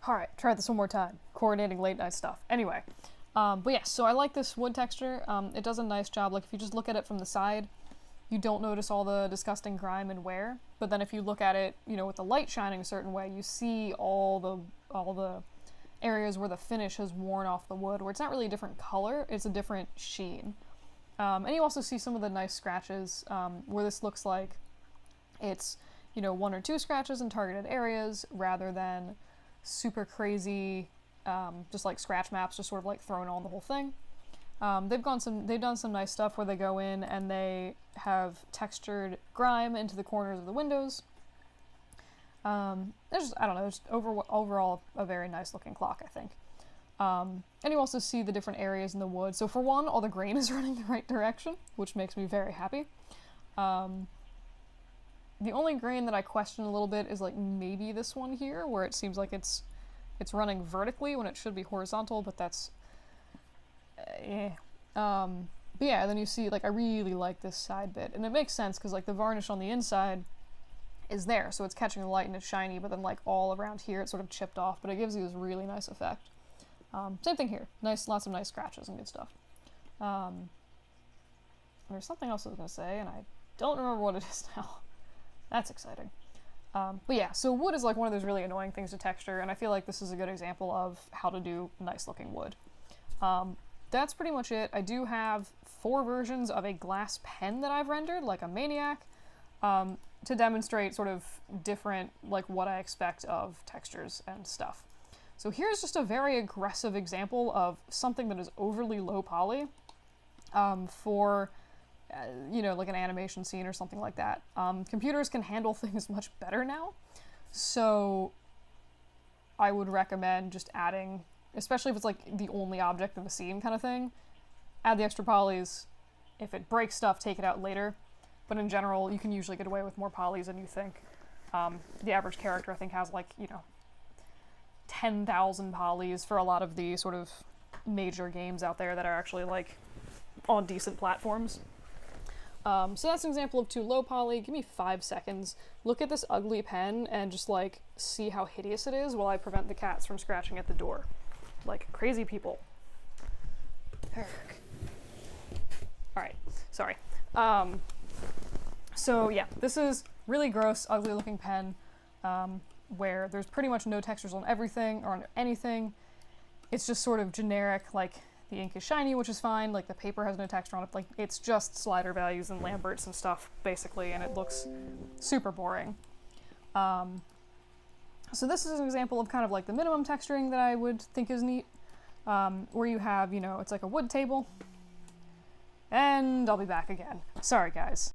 All right, try this one more time. Coordinating late night stuff. Anyway, but yeah, so I like this wood texture. It does a nice job. Like if you just look at it from the side, you don't notice all the disgusting grime and wear. But then if you look at it, you know, with the light shining a certain way, you see all the areas where the finish has worn off the wood, where it's not really a different color, it's a different sheen. And you also see some of the nice scratches where this looks like it's, you know, 1 or 2 scratches in targeted areas rather than super crazy, just like scratch maps, just sort of like thrown on the whole thing. They've done some nice stuff where they go in and they have textured grime into the corners of the windows. There's, I don't know, there's overall a very nice looking clock, I think. And you also see the different areas in the wood. So for one, all the grain is running the right direction, which makes me very happy. The only grain that I question a little bit is like maybe this one here, where it seems like it's running vertically when it should be horizontal, but that's but yeah, then you see, like, I really like this side bit, and it makes sense because like the varnish on the inside is there, so it's catching the light and it's shiny, but then like all around here it's sort of chipped off, but it gives you this really nice effect. Same thing here, lots of nice scratches and good stuff. There's something else I was gonna say and I don't remember what it is now. That's exciting. But yeah, so wood is like one of those really annoying things to texture, and I feel like this is a good example of how to do nice looking wood. That's pretty much it. I do have 4 versions of a glass pen that I've rendered, like a maniac, to demonstrate sort of different, like what I expect of textures and stuff. So here's just a very aggressive example of something that is overly low poly for, you know, like an animation scene or something like that. Computers can handle things much better now, so I would recommend just adding, especially if it's like the only object in the scene kind of thing, add the extra polys. If it breaks stuff, take it out later. But in general, you can usually get away with more polys than you think. The average character, I think, has like, you know, 10,000 polys for a lot of the sort of major games out there that are actually like on decent platforms. So that's an example of too low poly. Give me 5 seconds. Look at this ugly pen and just like see how hideous it is while I prevent the cats from scratching at the door. Like crazy people. Alright, sorry. So yeah, this is really gross, ugly looking pen, where there's pretty much no textures on everything or on anything. It's just sort of generic, like the ink is shiny, which is fine, like the paper has no texture on it, like it's just slider values and Lamberts and stuff, basically, and it looks super boring. So this is an example of kind of like the minimum texturing that I would think is neat, where you have, you know, it's like a wood table, and I'll be back again. Sorry, guys.